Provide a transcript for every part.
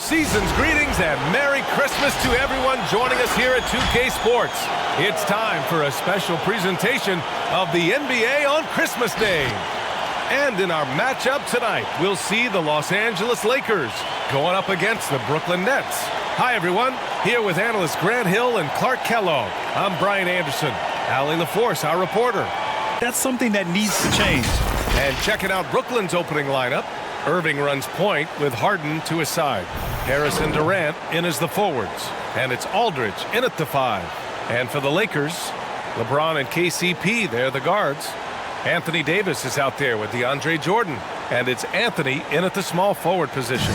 season's greetings and Merry Christmas to everyone joining us here at 2K Sports. It's time for a special presentation of the NBA on Christmas Day. And in our matchup tonight, we'll see the Los Angeles Lakers going up against the Brooklyn Nets. Hi, everyone. Here with analysts Grant Hill and Clark Kellogg. I'm Brian Anderson. Allie LaForce, our reporter. That's something that needs to change. And checking out Brooklyn's opening lineup, Irving runs point with Harden to his side. Harris and Durant in as the forwards. And it's Aldridge in at the 5. And for the Lakers, LeBron and KCP, they're the guards. Anthony Davis is out there with DeAndre Jordan. And it's Anthony in at the small forward position.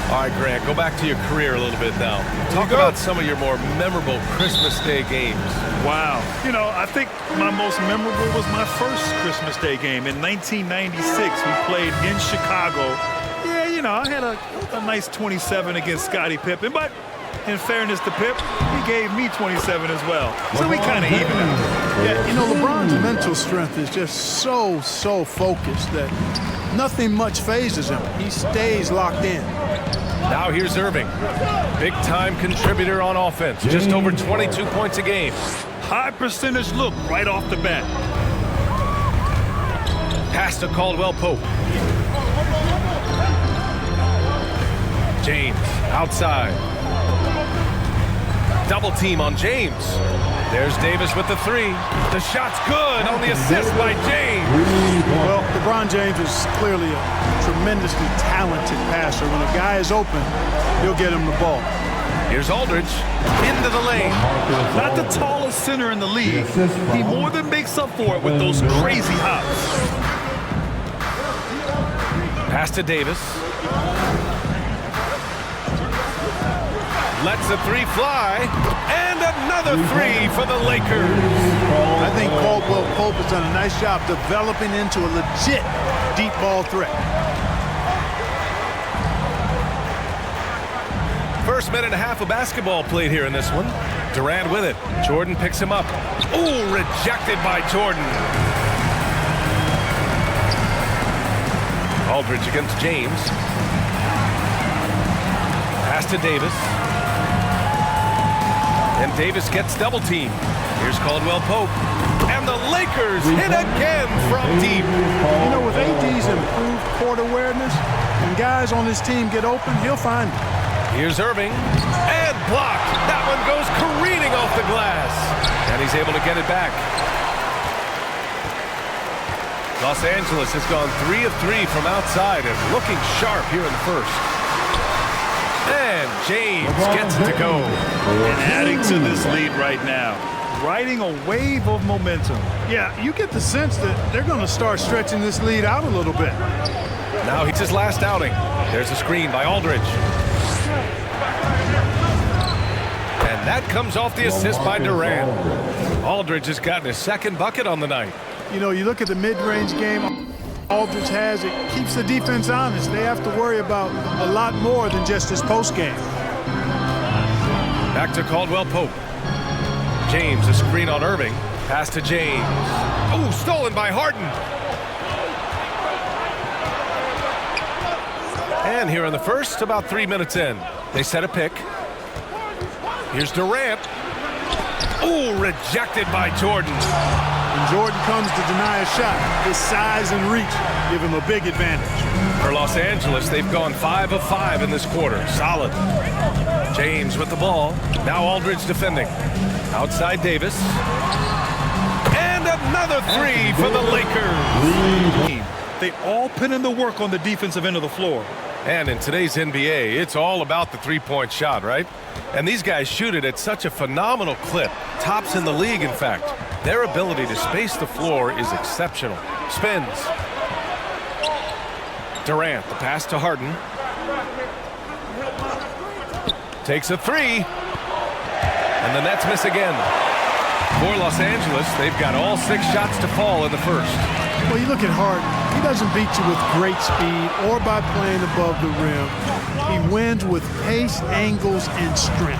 All right, Grant, go back to your career a little bit now. Talk about some of your more memorable Christmas Day games. Wow. You know, I think my most memorable was my first Christmas Day game. In 1996, we played in Chicago. Yeah, you know, I had a nice 27 against Scottie Pippen, but in fairness to Pip, he gave me 27 as well. So we kind of evened out. Yeah, you know, LeBron's mental strength is just so focused that nothing much phases him. He stays locked in. Now here's Irving. Big-time contributor on offense. Just over 22 points a game. High percentage look right off the bat. Pass to Caldwell Pope. James outside. Double team on James. There's Davis with the 3. The shot's good on the assist by James. Well, LeBron James is clearly a tremendously talented passer. When a guy is open, he'll get him the ball. Here's Aldridge into the lane. Not the tallest center in the league. He more than makes up for it with those crazy hops. Pass to Davis. Lets the 3 fly. And another 3 for the Lakers. I think Caldwell Pope has done a nice job developing into a legit deep ball threat. First minute and a half of basketball played here in this one. Durant with it. Jordan picks him up. Ooh, rejected by Jordan. Aldridge against James. Pass to Davis. And Davis gets double teamed. Here's Caldwell Pope. And the Lakers hit again from deep. You know, with AD's improved court awareness, when guys on his team get open, he'll find it. Here's Irving. And blocked. That one goes careening off the glass. And he's able to get it back. Los Angeles has gone 3 of 3 from outside and looking sharp here in the first. And James gets it to go. And adding to this lead right now. Riding a wave of momentum. Yeah, you get the sense that they're going to start stretching this lead out a little bit. Now it's his last outing. There's a screen by Aldridge. And that comes off the assist by Durant. Aldridge has gotten his second bucket on the night. You know, you look at the mid-range game Aldridge has, it keeps the defense honest. They have to worry about a lot more than just his post game. Back to Caldwell Pope. James, a screen on Irving. Pass to James. Oh, stolen by Harden. And here in the first, about 3 minutes in, they set a pick. Here's Durant. Oh, rejected by Jordan. When Jordan comes to deny a shot, his size and reach give him a big advantage. For Los Angeles, they've gone 5 of 5 in this quarter. Solid. James with the ball. Now Aldridge defending. Outside Davis. And another 3 for the Lakers. They all put in the work on the defensive end of the floor. And in today's NBA, it's all about the three-point shot, right? And these guys shoot it at such a phenomenal clip. Tops in the league, in fact. Their ability to space the floor is exceptional. Spins. Durant, the pass to Harden. Takes a 3. And the Nets miss again. For Los Angeles, they've got all 6 shots to fall in the first. Well, you look at Harden. He doesn't beat you with great speed or by playing above the rim. He wins with pace, angles, and strength.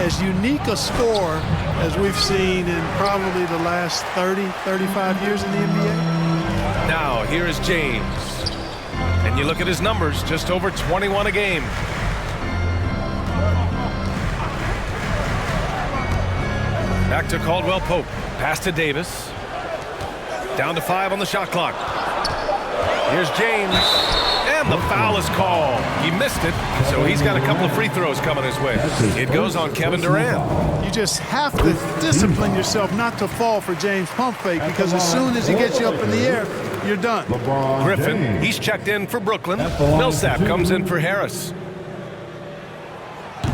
As unique a scorer as we've seen in probably the last 30, 35 years in the NBA. Now, here is James. And you look at his numbers, just over 21 a game. Back to Caldwell Pope. Pass to Davis. Down to 5 on the shot clock. Here's James. And the foul is called. He missed it, so he's got a couple of free throws coming his way. It goes on Kevin Durant. You just have to discipline yourself not to fall for James' pump fake, because as soon as he gets you up in the air, you're done. Griffin, he's checked in for Brooklyn. Millsap comes in for Harris.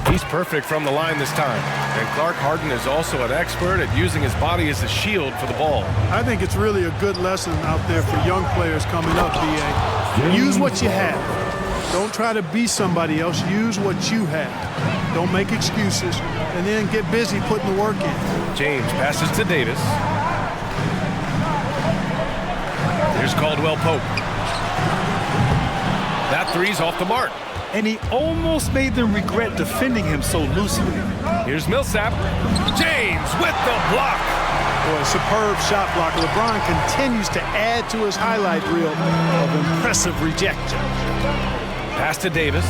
He's perfect from the line this time. And Clark Harden is also an expert at using his body as a shield for the ball. I think it's really a good lesson out there for young players coming up, B.A. Use what you have. Don't try to be somebody else. Use what you have. Don't make excuses. And then get busy putting the work in. James passes to Davis. Here's Caldwell Pope. That three's off the mark. And he almost made them regret defending him so loosely. Here's Millsap. James with the block. Boy, superb shot block. LeBron continues to add to his highlight reel of impressive rejection. Pass to Davis.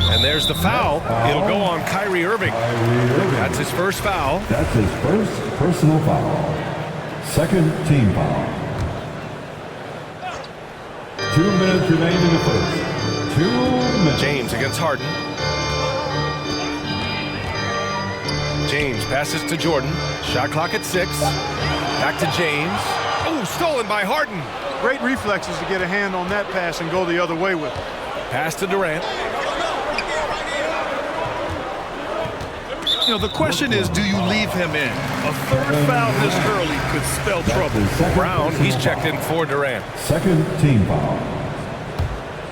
And there's the foul. It'll go on Kyrie Irving. That's his first foul. That's his first personal foul. Second team foul. 2 minutes remain in the first. 2 minutes. James against Harden. James passes to Jordan. Shot clock at 6. Back to James. Oh, stolen by Harden. Great reflexes to get a hand on that pass and go the other way with it. Pass to Durant. You know, the question is, do you leave him in? A third foul this early could spell trouble. Brown, he's checked in for Durant. Second team foul.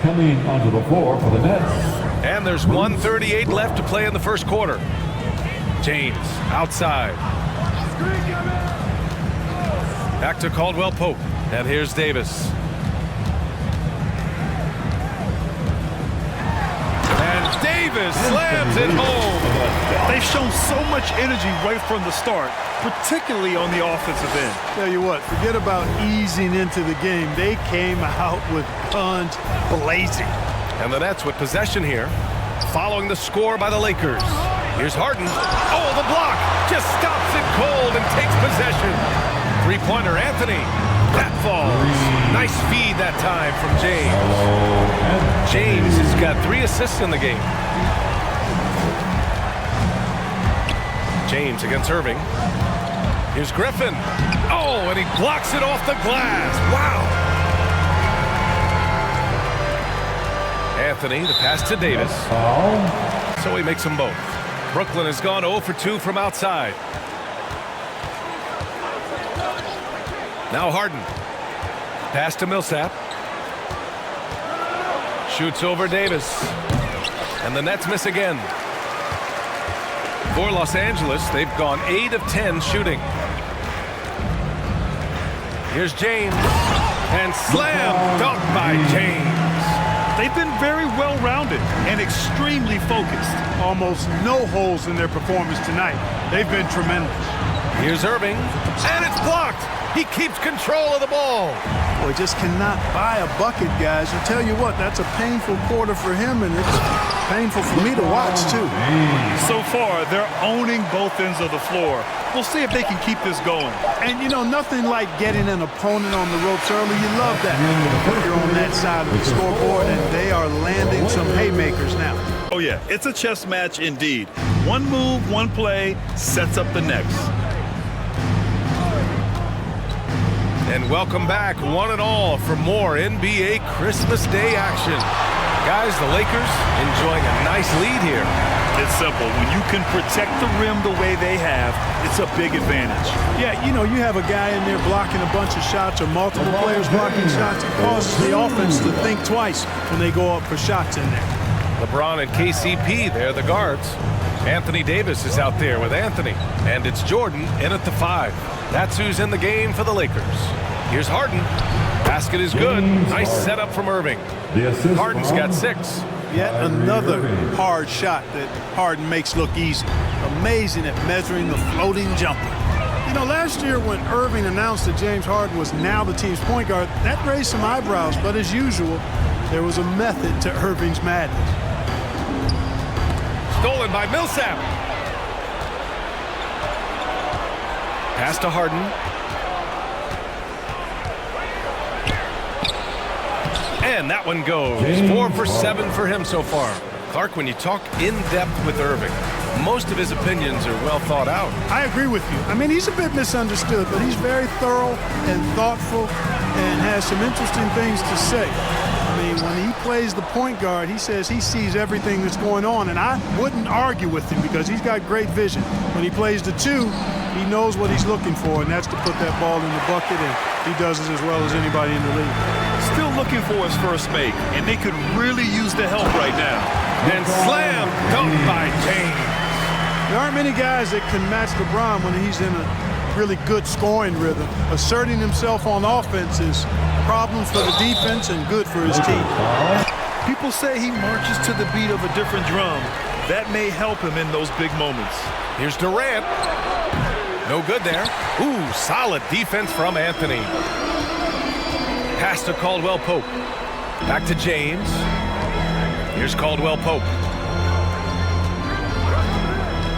Coming onto the floor for the Nets. And there's 1:38 left to play in the first quarter. James outside. Back to Caldwell Pope. And here's Davis. And Davis slams it home. They've shown so much energy right from the start, particularly on the offensive end. Tell you what, forget about easing into the game. They came out with guns blazing. And the Nets with possession here, following the score by the Lakers. Here's Harden. Oh, the block just stops it cold and takes possession. Three-pointer, Anthony. That falls. Nice feed that time from James. James has got 3 assists in the game. James against Irving. Here's Griffin. Oh, and he blocks it off the glass. Wow. Anthony, the pass to Davis. So he makes them both. Brooklyn has gone 0 for 2 from outside. Now Harden. Pass to Millsap. Shoots over Davis. And the Nets miss again. For Los Angeles, they've gone 8 of 10 shooting. Here's James. And slam dunk by James. They've been very well-rounded and extremely focused. Almost no holes in their performance tonight. They've been tremendous. Here's Irving. And it's blocked. He keeps control of the ball. Boy, just cannot buy a bucket, guys. I tell you what, that's a painful quarter for him, and it's painful for me to watch, too. So far, they're owning both ends of the floor. We'll see if they can keep this going. And, you know, nothing like getting an opponent on the ropes early. You love that. When you're on that side of the scoreboard, and they are landing some haymakers now. Oh, yeah, it's a chess match indeed. One move, one play sets up the next. And welcome back, one and all, for more NBA Christmas Day action. Guys, the Lakers enjoying a nice lead here. It's simple. When you can protect the rim the way they have, it's a big advantage. Yeah, you know, you have a guy in there blocking a bunch of shots or multiple players blocking shots. It causes the offense to think twice when they go up for shots in there. LeBron and KCP, they're the guards. Anthony Davis is out there with Anthony. And it's Jordan in at the 5. That's who's in the game for the Lakers. Here's Harden. Basket is good. Nice setup from Irving. Harden's got 6. Yet another hard shot that Harden makes look easy. Amazing at measuring the floating jumper. You know, last year when Irving announced that James Harden was now the team's point guard, that raised some eyebrows. But as usual, there was a method to Irving's madness. stolen by Millsap. Pass to Harden. And that one goes. 4 for 7 for him so far. Clark, when you talk in depth with Irving, most of his opinions are well thought out. I agree with you. I mean, he's a bit misunderstood, but he's very thorough and thoughtful and has some interesting things to say. I mean, when he plays the point guard, he says he sees everything that's going on, and I wouldn't argue with him because he's got great vision. When he plays the 2, he knows what he's looking for, and that's to put that ball in the bucket, and he does it as well as anybody in the league. Still looking for his first make, and they could really use the help right now. And slam dunk by James. There aren't many guys that can match LeBron when he's in a really good scoring rhythm. Asserting himself on offense is problems for the defense and good for his team. People say he marches to the beat of a different drum. That may help him in those big moments. Here's Durant. No good there. Ooh, solid defense from Anthony. Pass to Caldwell Pope. Back to James. Here's Caldwell Pope.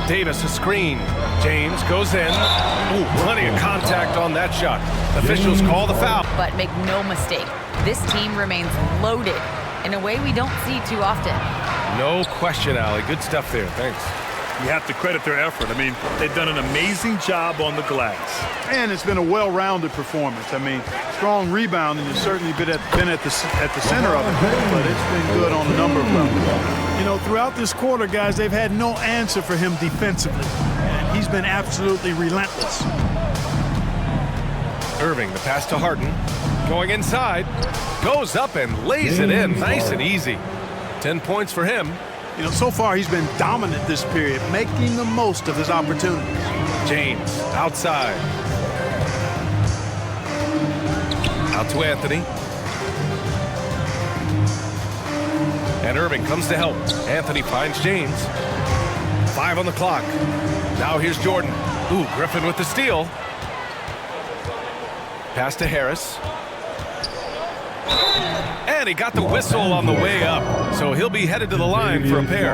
Davis a screen. James goes in. Ooh, plenty of contact on that shot. Officials call the foul. But make no mistake, this team remains loaded in a way we don't see too often. No question, Allie. Good stuff there. Thanks. You have to credit their effort. I mean, they've done an amazing job on the glass. And it's been a well-rounded performance. I mean, strong rebounding has certainly been at the center of it, but it's been good on a number of levels. You know, throughout this quarter, guys, they've had no answer for him defensively, and he's been absolutely relentless. Irving, the pass to Harden. Going inside. Goes up and lays it in. Nice and easy. 10 points for him. You know, so far he's been dominant this period, making the most of his opportunities. James, outside. Out to Anthony. And Irving comes to help. Anthony finds James. 5 on the clock. Now here's Jordan. Ooh, Griffin with the steal. Pass to Harris. And he got the whistle on the way up, so he'll be headed to the line for a pair.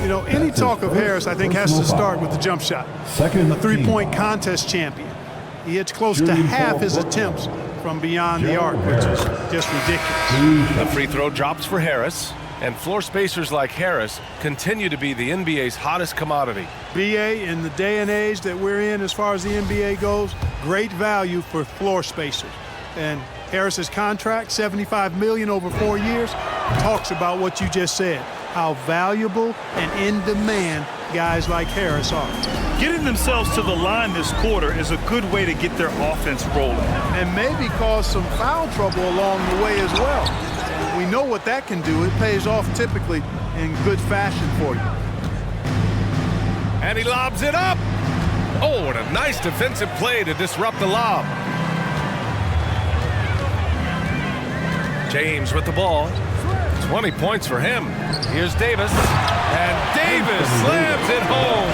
You know, any talk of Harris, I think, has to start with the jump shot. A three-point contest champion. He hits close to half his attempts from beyond the arc, which is just ridiculous. The free throw drops for Harris, and floor spacers like Harris continue to be the NBA's hottest commodity. BA, in the day and age that we're in as far as the NBA goes, great value for floor spacers. And Harris's contract, $75 million over 4 years, talks about what you just said, how valuable and in demand guys like Harris are. Getting themselves to the line this quarter is a good way to get their offense rolling. And maybe cause some foul trouble along the way as well. We know what that can do. It pays off typically in good fashion for you. And he lobs it up. Oh, what a nice defensive play to disrupt the lob. James with the ball. 20 points for him. Here's Davis. And Davis slams it home.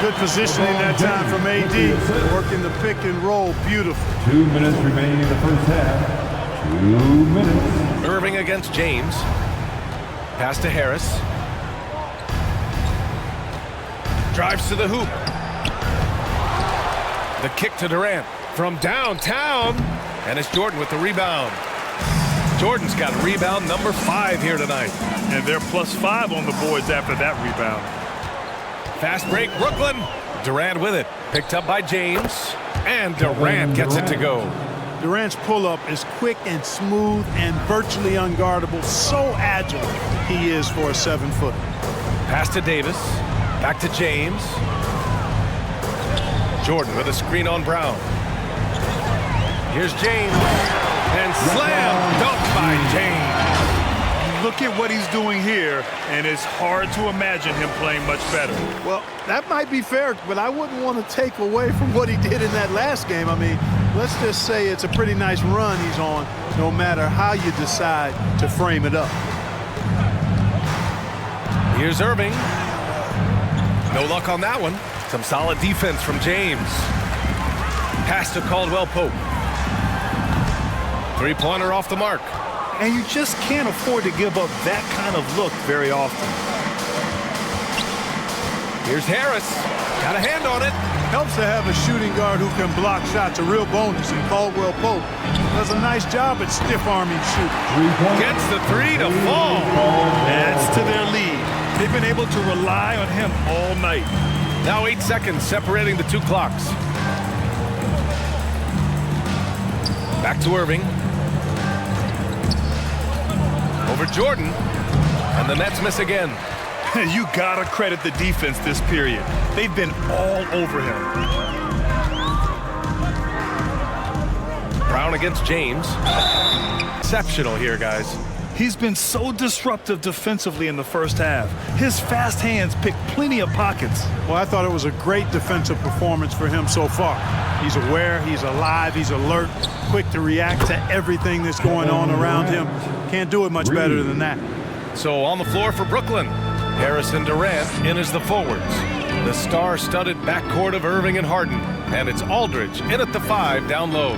Good positioning that time from AD. Working the pick and roll. Beautiful. 2 minutes remaining in the first half. 2 minutes. Irving against James. Pass to Harris. Drives to the hoop. The kick to Durant from downtown. And it's Jordan with the rebound. Jordan's got rebound number 5 here tonight. And they're +5 on the boards after that rebound. Fast break, Brooklyn. Durant with it. Picked up by James. And Durant gets it to go. Durant's pull-up is quick and smooth and virtually unguardable. So agile he is for a 7-footer. Pass to Davis. Back to James. Jordan with a screen on Brown. Here's James. And slam dunk by James. Look at what he's doing here, and it's hard to imagine him playing much better. Well, that might be fair, but I wouldn't want to take away from what he did in that last game. I mean, let's just say it's a pretty nice run he's on, no matter how you decide to frame it up. Here's Irving. No luck on that one. Some solid defense from James. Pass to Caldwell Pope. Three-pointer off the mark. And you just can't afford to give up that kind of look very often. Here's Harris. Got a hand on it. Helps to have a shooting guard who can block shots, a real bonus. And Caldwell Pope does a nice job at stiff-arming shooting. Gets the three to fall. Adds to their lead. They've been able to rely on him all night. Now 8 seconds separating the two clocks. Back to Irving. Over Jordan. And the Nets miss again. You gotta credit the defense this period. They've been all over him. Brown against James. Exceptional here, guys. He's been so disruptive defensively in the first half. His fast hands pick plenty of pockets. Well, I thought it was a great defensive performance for him so far. He's aware, he's alive, he's alert, quick to react to everything that's going on around him. Can't do it much better than that. So on the floor for Brooklyn, Harris and Durant in as the forwards. The star-studded backcourt of Irving and Harden. And it's Aldridge in at the 5 down low.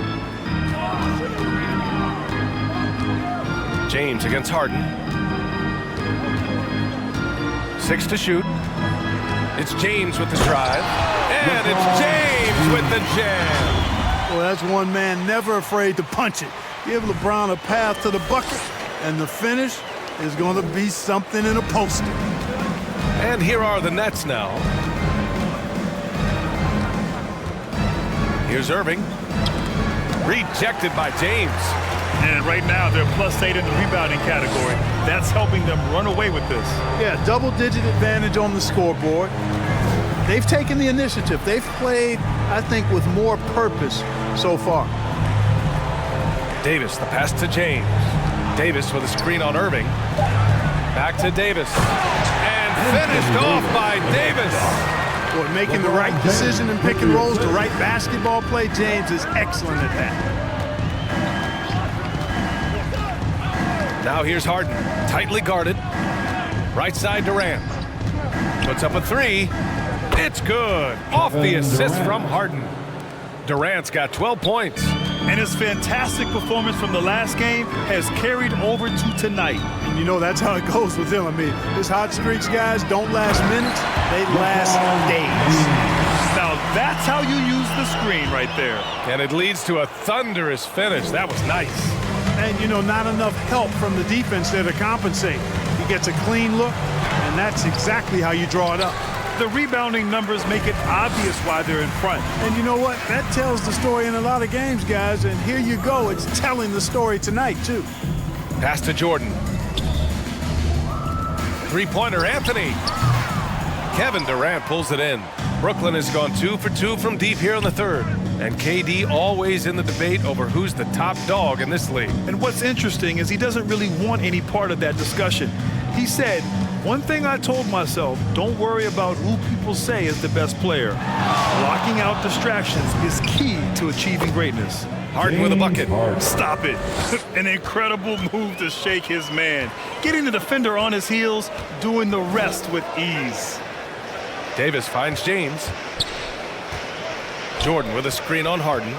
James against Harden. 6 to shoot. It's James with the drive. And it's James with the jam. Well, that's one man never afraid to punch it. Give LeBron a path to the bucket, and the finish is going to be something in a poster. And here are the Nets now. Here's Irving. Rejected by James. And right now, they're +8 in the rebounding category. That's helping them run away with this. Yeah, double-digit advantage on the scoreboard. They've taken the initiative. They've played, I think, with more purpose so far. Davis, the pass to James. Davis with a screen on Irving. Back to Davis. And finished off by Davis. Boy, making the right decision in pick and rolls, the right basketball play. James is excellent at that. Now here's Harden, tightly guarded. Right side Durant. Puts up a 3. It's good. Off the assist from Harden. Durant's got 12 points. And his fantastic performance from the last game has carried over to tonight. And you know that's how it goes with him. I mean, his hot streaks, guys, don't last minutes. They last days. Now that's how you use the screen right there. And it leads to a thunderous finish. That was nice. And, you know, not enough help from the defense there to compensate. He gets a clean look, and that's exactly how you draw it up. The rebounding numbers make it obvious why they're in front. And you know what? That tells the story in a lot of games, guys. And here you go. It's telling the story tonight, too. Pass to Jordan. Three-pointer, Anthony. Kevin Durant pulls it in. Brooklyn has gone 2 for 2 from deep here in the third. And KD always in the debate over who's the top dog in this league. And what's interesting is he doesn't really want any part of that discussion. He said, one thing I told myself, don't worry about who people say is the best player. Blocking out distractions is key to achieving greatness. Harden with a bucket. Stop it. An incredible move to shake his man. Getting the defender on his heels, doing the rest with ease. Davis finds James. Jordan with a screen on Harden.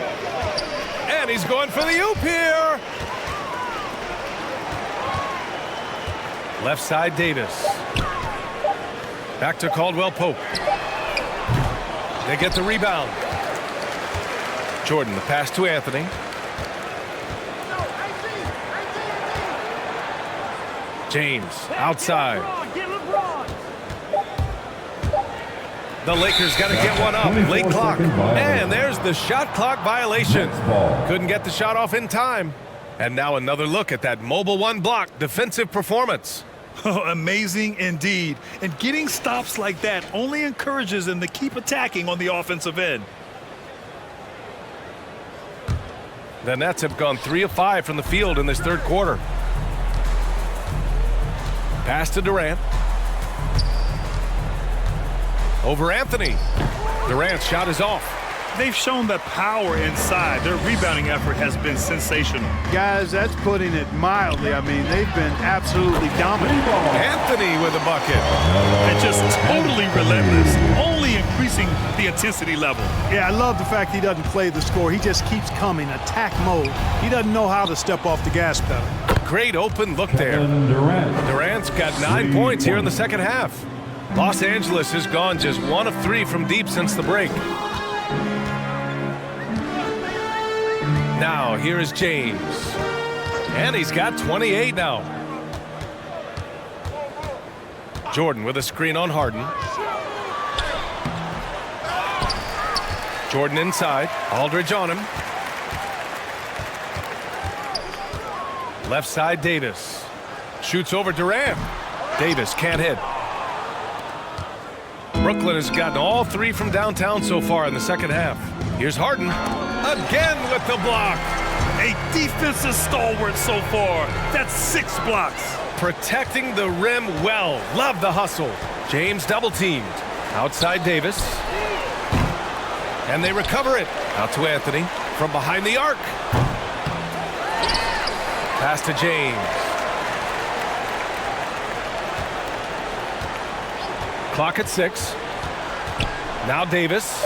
And he's going for the oop here. Left side Davis. Back to Caldwell Pope. They get the rebound. Jordan, the pass to Anthony. James outside. The Lakers got to get one up. Late clock. And there's the shot clock violation. Couldn't get the shot off in time. And now another look at that mobile one block defensive performance. Oh, amazing indeed. And getting stops like that only encourages them to keep attacking on the offensive end. The Nets have gone 3 of 5 from the field in this third quarter. Pass to Durant. Over Anthony. Durant's shot is off. They've shown the power inside. Their rebounding effort has been sensational. Guys, that's putting it mildly. I mean, they've been absolutely dominant. Anthony with a bucket. And just totally relentless, only increasing the intensity level. Yeah, I love the fact he doesn't play the score. He just keeps coming, attack mode. He doesn't know how to step off the gas pedal. Great open look there. Durant's got 9 points here in the second half. Los Angeles has gone just 1 of 3 from deep since the break. Now, here is James. And he's got 28 now. Jordan with a screen on Harden. Jordan inside. Aldridge on him. Left side, Davis. Shoots over Durant. Davis can't hit. Brooklyn has gotten all 3 from downtown so far in the second half. Here's Harden. Again with the block. A defensive stalwart so far. That's 6 blocks. Protecting the rim well. Love the hustle. James double teamed. Outside Davis. And they recover it. Out to Anthony from behind the arc. Pass to James. Clock at 6. Now Davis.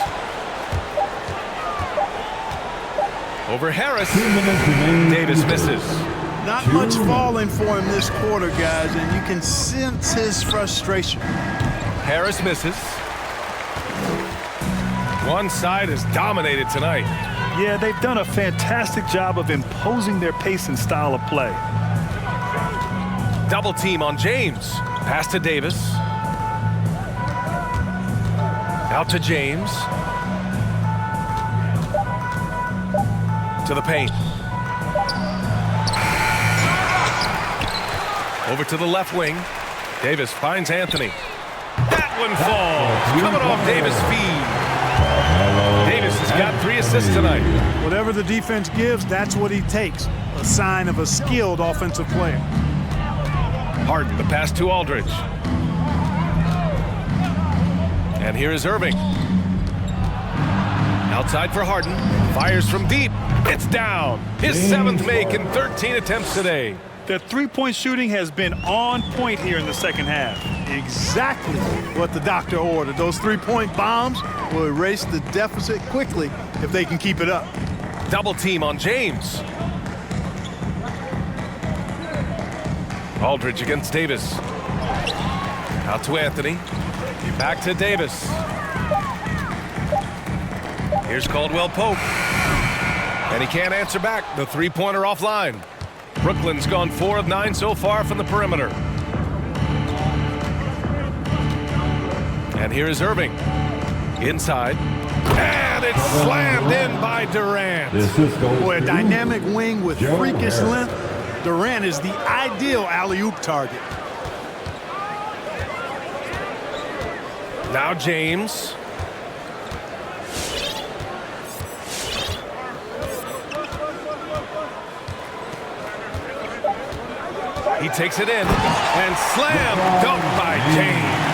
Over Harris. Davis misses. Not much falling for him this quarter, guys, and you can sense his frustration. Harris misses. One side is dominated tonight. Yeah, they've done a fantastic job of imposing their pace and style of play. Double team on James. Pass to Davis. Out to James. To the paint. Over to the left wing. Davis finds Anthony. That one falls. Coming off Davis' feed. Davis has got 3 assists tonight. Whatever the defense gives, that's what he takes. A sign of a skilled offensive player. Harden, the pass to Aldridge. And here is Irving. Outside for Harden. Fires from deep. It's down. His 7th make in 13 attempts today. Their three-point shooting has been on point here in the second half. Exactly what the doctor ordered. Those 3-point bombs will erase the deficit quickly if they can keep it up. Double team on James. Aldridge against Davis. Out to Anthony. Back to Davis. Here's Caldwell Pope. And he can't answer back. The 3-pointer offline. Brooklyn's gone 4 of 9 so far from the perimeter. And here is Irving. Inside. And it's slammed in by Durant. Boy, a dynamic wing with freakish length. Durant is the ideal alley-oop target. Now James. He takes it in and slam dunk by James.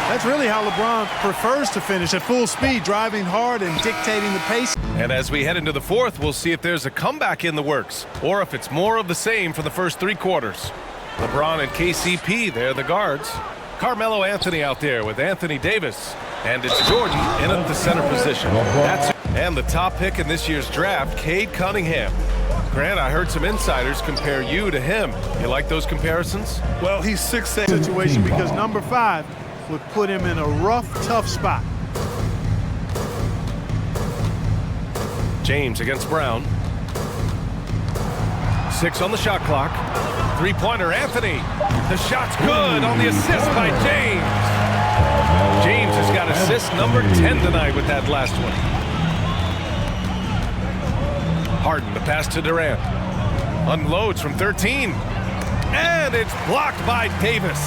That's really how LeBron prefers to finish, at full speed, driving hard and dictating the pace. And as we head into the 4th, we'll see if there's a comeback in the works or if it's more of the same for the first 3 quarters. LeBron and KCP, they're the guards. Carmelo Anthony out there with Anthony Davis. And it's Jordan in at the center position. And the top pick in this year's draft, Cade Cunningham. Grant, I heard some insiders compare you to him. You like those comparisons? Well, he's 6'8" situation because number 5 would put him in a rough, tough spot. James against Brown. 6 on the shot clock. 3-pointer, Anthony. The shot's good on the assist by James. James has got assist number 10 tonight with that last one. Harden, the pass to Durant. Unloads from 13. And it's blocked by Davis.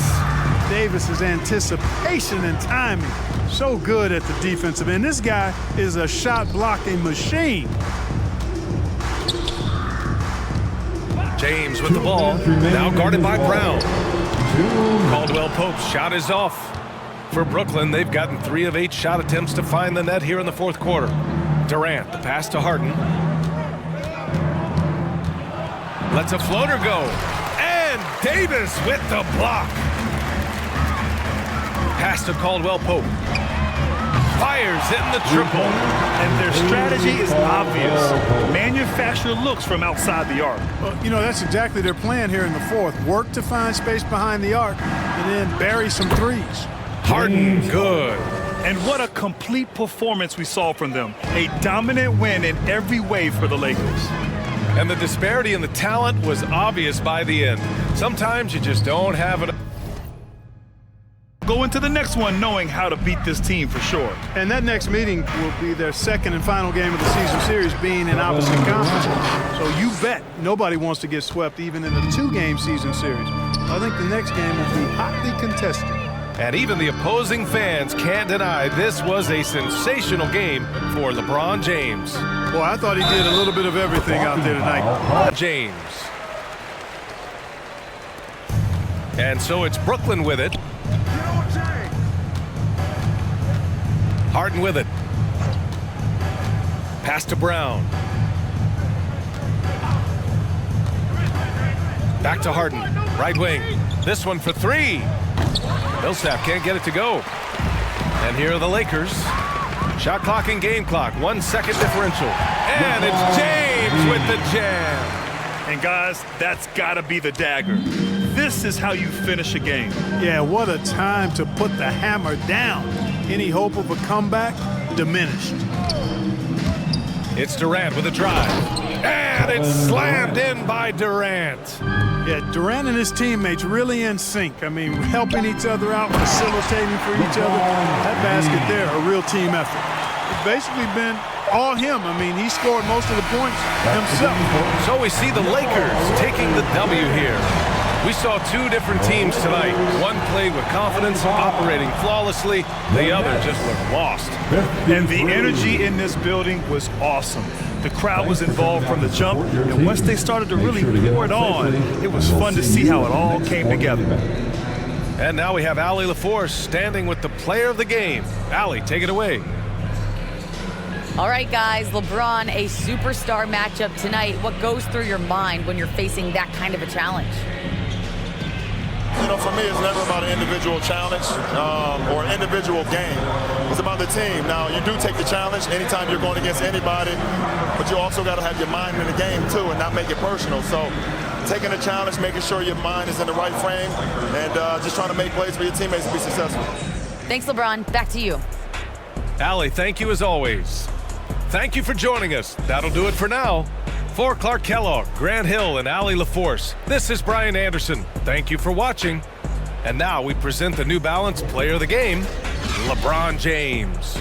Davis's anticipation and timing, so good at the defensive end. This guy is a shot blocking machine. James with the ball, now guarded by Brown. Caldwell Pope's shot is off. For Brooklyn, they've gotten 3 of 8 shot attempts to find the net here in the 4th quarter. Durant, the pass to Harden. Lets a floater go. And Davis with the block. Pass to Caldwell Pope. Fires in the triple. And their strategy is obvious. Manufacture looks from outside the arc. Well, you know, that's exactly their plan here in the 4th. Work to find space behind the arc and then bury some threes. Harden, good. And what a complete performance we saw from them. A dominant win in every way for the Lakers. And the disparity in the talent was obvious by the end. Sometimes you just don't have it. Go into the next one knowing how to beat this team for sure. And that next meeting will be their second and final game of the season series, being in opposite conferences. So you bet nobody wants to get swept even in a 2-game season series. I think the next game will be hotly contested. And even the opposing fans can't deny this was a sensational game for LeBron James. Boy, I thought he did a little bit of everything out there tonight. James. And so it's Brooklyn with it. Harden with it. Pass to Brown. Back to Harden. Right wing. This one for 3. Millsap can't get it to go. And here are the Lakers. Shot clock and game clock. 1 second differential. And it's James with the jam. And guys, that's got to be the dagger. This is how you finish a game. Yeah, what a time to put the hammer down. Any hope of a comeback diminished. It's Durant with a drive. And it's slammed in by Durant. Yeah, Durant and his teammates really in sync. I mean, helping each other out, facilitating for each other. That basket there, a real team effort. It's basically been all him. I mean, he scored most of the points himself. So we see the Lakers taking the W here. We saw 2 different teams tonight. One played with confidence, operating flawlessly. The other just looked lost. And the energy in this building was awesome. The crowd was involved from the jump, and once they started to really pour it on, it was fun to see how it all came together. And now we have Allie LaForce standing with the player of the game. Allie, take it away. All right, guys, LeBron, a superstar matchup tonight. What goes through your mind when you're facing that kind of a challenge? You know, for me, it's never about an individual challenge or an individual game. It's about the team. Now, you do take the challenge anytime you're going against anybody, but you also got to have your mind in the game, too, and not make it personal. So taking the challenge, making sure your mind is in the right frame, and just trying to make plays for your teammates to be successful. Thanks, LeBron. Back to you. Allie, thank you as always. Thank you for joining us. That'll do it for now. For Clark Kellogg, Grant Hill, and Allie LaForce, this is Brian Anderson. Thank you for watching. And now we present the New Balance Player of the Game, LeBron James.